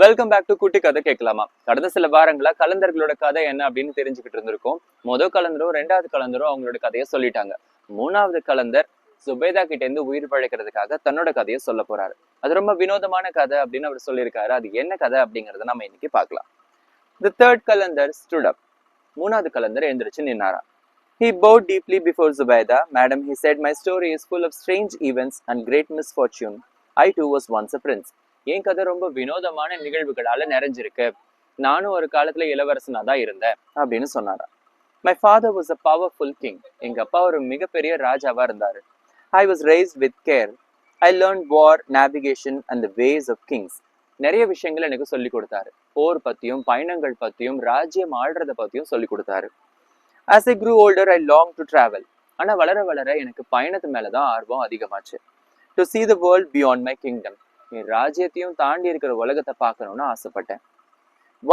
Welcome back to குட்டி கதை கேட்கலாமா. கடந்த சில வாரங்களா கலந்தர்களோட கதை என்ன அப்படின்னு தெரிஞ்சுக்கிட்டு இருந்திருக்கோம். முதல் கலந்தரும் ரெண்டாவது கலந்தரும் அவங்களோட கதையை சொல்லிட்டாங்க. மூணாவது கலந்தர் சுபேதா கிட்ட இருந்து உயிர் பழைக்கிறதுக்காக தன்னோட கதையை சொல்ல போறாரு. அது ரொம்ப வினோதமான கதை அப்படின்னு அவர் சொல்லியிருக்காரு. அது என்ன கதை அப்படிங்கறத நம்ம இன்னைக்கு பார்க்கலாம். The third calendar stood up. மூணாவது கலந்தர் எழுந்திரிச்சு நின்னாரா. He bowed deeply before Zubaida. Madam, he said, my story is full of strange events and great misfortune. I too was once a prince. என் கதை ரொம்ப வினோதமான நிகழ்வுகளால நிறைஞ்சிருக்கு. நானும் ஒரு காலத்துல இளவரசனா தான் இருந்தேன் அப்படின்னு சொன்னாரா. My father was a powerful king. எங்க அப்பா ஒரு மிகப்பெரிய ராஜாவா இருந்தாரு. I was raised with care. I learned war, navigation and the ways of kings. நிறைய விஷயங்கள் எனக்கு சொல்லி கொடுத்தாரு. போர் பத்தியும் பயணங்கள் பத்தியும் ராஜ்யம் ஆள்றத பத்தியும் சொல்லி கொடுத்தாரு. As I grew older, I longed to travel. ஆனா வளர வளர எனக்கு பயணத்து மேலதான் ஆர்வம் அதிகமாச்சு. To see the world beyond my kingdom. என் ராஜ்யத்தையும் தாண்டி இருக்கிற உலகத்தை பார்க்கணும்னு ஆசைப்பட்டேன்.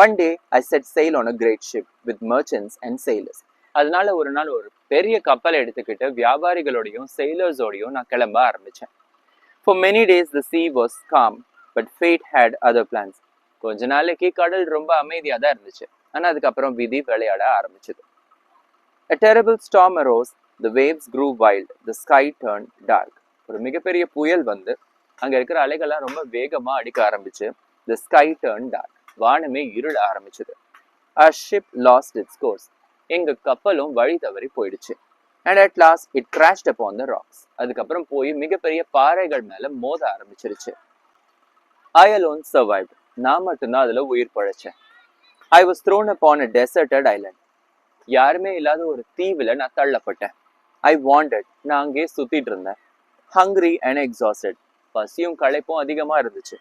One day I set sail on a great ship with merchants and sailors. அதனால ஒரு நாள் ஒரு பெரிய கப்பலை எடுத்துக்கிட்டு வியாபாரிகளோடையும் sailors-ஓடையும் நான் கிளம்ப ஆரம்பிச்சேன். For many days the sea was calm, but fate had other plans. கொஞ்ச நாளைக்கு கடல் ரொம்ப அமைதியா தான் இருந்துச்சு. ஆனா அதுக்கப்புறம் விதி விளையாட ஆரம்பிச்சது. A terrible storm arose. The waves grew wild. The sky turned dark. ஒரு மிகப்பெரிய புயல் வந்து அங்க இருக்கிற அலைகள்லாம் ரொம்ப வேகமா அடிக்க ஆரம்பிச்சு. The sky turned dark. வானமே இருள ஆரம்பிச்சது. Our ship lost its course. எங்க கப்பலும் வழி தவறி போயிடுச்சு. And at last it crashed upon the rocks. அதுக்கப்புறம் போய் மிகப்பெரிய பாறைகள் மேல மோத ஆரம்பிச்சிருச்சு. I alone survived. நான் மட்டும்தான் அதுல உயிர் பழைச்சேன். I was thrown upon a deserted island. யாருமே இல்லாத ஒரு தீவுல நான் தள்ளப்பட்டேன். I wandered. நான் அங்கே சுத்திட்டு இருந்தேன். Hungry and exhausted. பசியும் களைப்பும் அதிகமா இருந்துச்சு.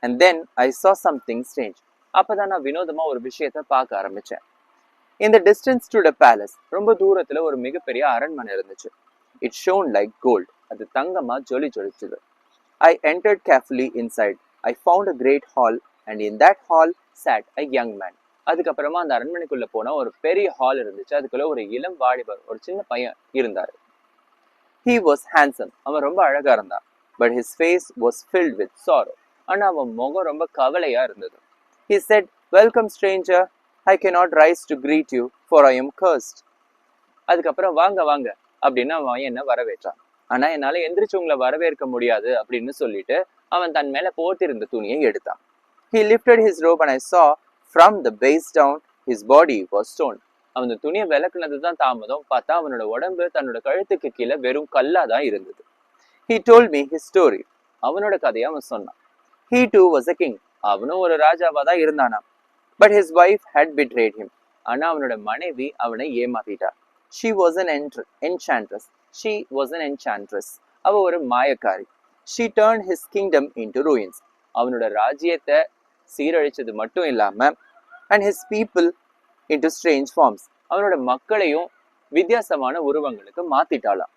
And then I saw something strange. அப்பதான் நான் வினோதமா ஒரு விஷயத்த பார்க்க ஆரம்பிச்சேன். In the distance stood a palace. ரொம்ப தூரத்துல ஒரு மிகப்பெரிய அரண்மனை இருந்துச்சு. It shone like gold. அது தங்கமா ஜொலி ஜொலிச்சது. I entered carefully inside. I found a great hall and in that hall sat a young man. அதுக்கப்புறமா அந்த அரண்மனைக்குள்ள போனா ஒரு பெரிய ஹால் இருந்துச்சு. அதுக்குள்ள ஒரு இளம் வாலிபர், ஒரு சின்ன பையன் இருந்தாரு. He was handsome. அவன் ரொம்ப அழகா இருந்தான். But his face was filled with sorrow. ஆனா அவன் முகம் ரொம்ப கவலையா இருந்தது. He said, welcome stranger. I cannot rise to greet you for I am cursed. அதுக்கப்புறம் வாங்க வாங்க அப்படின்னு அவன் என்ன வரவேற்றான். ஆனா என்னால எந்திரிச்சு உங்களை வரவேற்க முடியாது அப்படின்னு சொல்லிட்டு அவன் தன் மேல போத்திருந்த துணியை எடுத்தான். He lifted his robe and I saw from the base down his body was stone. அவன் துணியை விளக்குனதுதான் தாமதம். பார்த்தா அவனோட உடம்பு தன்னோட கழுத்துக்கு கீழே வெறும் கல்லாதான் இருந்தது. He told me his story. அவனோட கதையை அவன் சொன்னான். He too was a king. அவனும் ஒரு ராஜாவா தான் இருந்தானா. But his wife had betrayed him. ஆனா அவனோட மனைவி அவனை ஏமாத்திட்டா. She was an enchantress. She was an enchantress. அவ ஒரு மாயக்காரி. She turned his kingdom into ruins. அவனோட ராஜ்யத்தை சீரழிச்சது மட்டும் இல்லாம and his people into strange forms. அவனோட மக்களையும் வித்தியாசமான உருவங்களுக்கு மாத்திட்டாளாம்.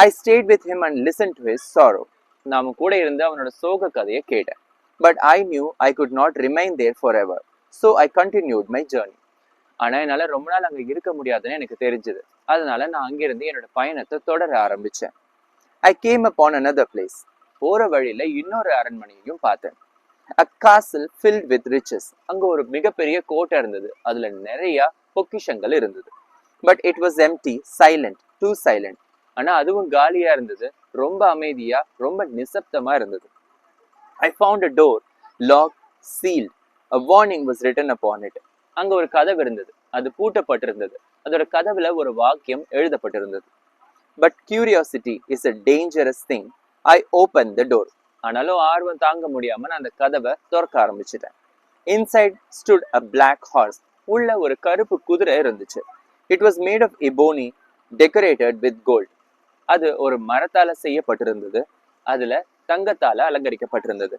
I stayed with him and listened to his sorrow. நாம கூட இருந்து அவனோட சோக கதையை கேட்டேன். But I knew I could not remain there forever. So I continued my journey. ஆனா என்னால ரொம்ப நாள் அங்க இருக்க முடியாதுன்னு எனக்கு தெரிஞ்சது. அதனால நான் அங்கிருந்து என்னோட பயணத்தை தொடர ஆரம்பிச்சேன். I came upon another place. போற வழியில இன்னொரு அரண்மனையையும் பார்த்தேன். A castle filled with riches. அங்க ஒரு மிகப்பெரிய கோட்டை இருந்தது. அதுல நிறைய பொக்கிஷங்கள் இருந்தது. But it was empty, silent, too silent. ஆனா அதுவும் காலியா இருந்தது. ரொம்ப அமைதியா, ரொம்ப நிசப்தமா இருந்தது. I found a door, locked, sealed. A warning was written upon it. அங்க ஒரு கதவு இருந்தது. அது பூட்டப்பட்டிருந்தது. அதோட கதவுல ஒரு வாக்கியம் எழுதப்பட்டிருந்தது. But curiosity is a dangerous thing. I opened the door. ஆனாலும் ஆர்வம் தாங்க முடியாம நான் அந்த கதவை திறக்க ஆரம்பிச்சிட்டேன். Inside stood a black horse. உள்ள ஒரு கருப்பு குதிரை இருந்துச்சு. It was made of ebony, decorated with gold. அது ஒரு மரத்தால செய்யப்பட்டிருந்தது. அதுல தங்கத்தால அலங்கரிக்கப்பட்டிருந்தது.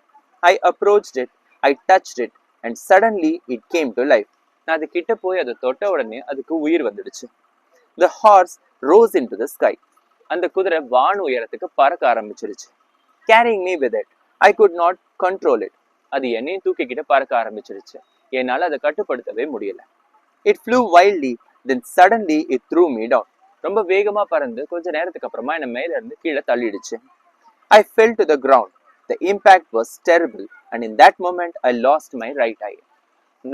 I approached it, I touched it and suddenly it came to life. நான் அது கிட்ட போய் அதை தொட்ட உடனே அதுக்கு உயிர் வந்துடுச்சு. The horse rose into the sky. அந்த குதிரை வான் உயரத்துக்கு பறக்க ஆரம்பிச்சிருச்சு. Carrying me with it, I could not control it. அது என்னையும் தூக்கிக்கிட்டு பறக்க ஆரம்பிச்சிருச்சு. என்னால அதை கட்டுப்படுத்தவே முடியல. It flew wildly, then suddenly it threw me down. ரொம்ப வேகமா பறந்து கொஞ்ச நேரத்துக்கு அப்புறமா என்ன மேல இருந்து கீழே தள்ளிடுச்சு. I fell to the ground. The impact was terrible. and in that moment I lost my right eye.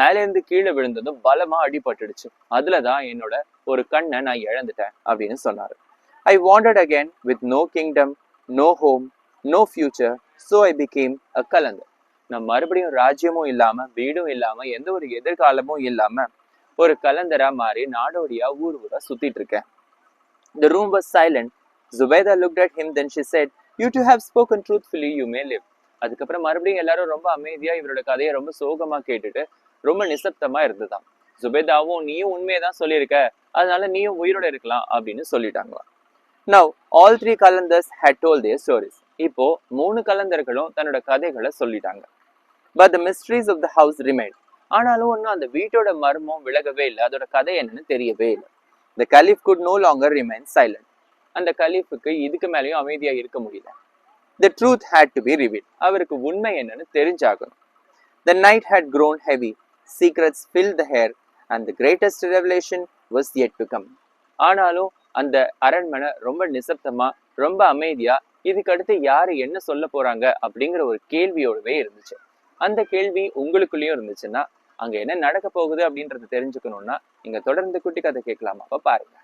மேல இருந்து கீழே விழுந்ததும் பலமா அடிபட்டுடுச்சு. அதுலதான் என்னோட ஒரு கண்ணை நான் இழந்துட்டேன் அப்படின்னு சொன்னாரு. I wandered again with no kingdom, no home, no future, so I became a Kalandar. நான் மறுபடியும் ராஜ்யமும் இல்லாம வீடும் இல்லாம எந்த ஒரு எதிர்காலமும் இல்லாம ஒரு கலந்தரா மாறி நாடோடியா ஊர் ஊரா சுத்திட்டு இருக்கேன். The room was silent. Zubaydah looked at him, then she said, "You two have spoken truthfully, you may live." அதுக்கப்புறம் மறுபடியும் எல்லாரும் ரொம்ப அமைதியா இவரோட கதையை ரொம்ப சோகமா கேட்டுட்டு ரொம்ப நிசப்தமா இருந்ததாம். ஜுபைதாவும் நீயும் உண்மையதான் சொல்லியிருக்க, அதனால நீயும் உயிரோட இருக்கலாம் அப்படின்னு சொல்லிட்டாங்களாம். Now all three Kalandars had told their stories. இப்போ 3 கலந்தர்களும் தன்னோட கதைகளை சொல்லிட்டாங்க. But the mysteries of the house remained. ஆனாலும் ஒன்னும் அந்த வீட்டோட மர்மம் விலகவே இல்லை. அதோட கதை என்னன்னு தெரியவே இல்லை. The caliph could no longer remain silent. அந்த கலீஃபுக்கு இதுக்கு மேலேயும் அமைதியா இருக்க முடியல. The truth had to be revealed. அவருக்கு உண்மை என்னன்னு தெரிஞ்சாகணும். The night had grown heavy. Secrets filled the air and the greatest revelation was yet to come. ஆனாலும் அந்த அரண்மனை ரொம்ப நிசப்தமா ரொம்ப அமைதியா இதுக்கு அடுத்து யாரு என்ன சொல்ல போறாங்க அப்படிங்கிற ஒரு கேள்வியோடவே இருந்துச்சு. அந்த கேள்வி உங்களுக்குள்ளேயும் இருந்துச்சுன்னா அங்க என்ன நடக்க போகுது அப்படின்றத தெரிஞ்சுக்கணும்னா நீங்க தொடர்ந்து குட்டி கதை கேட்கலாமா? அப்ப பாருங்க.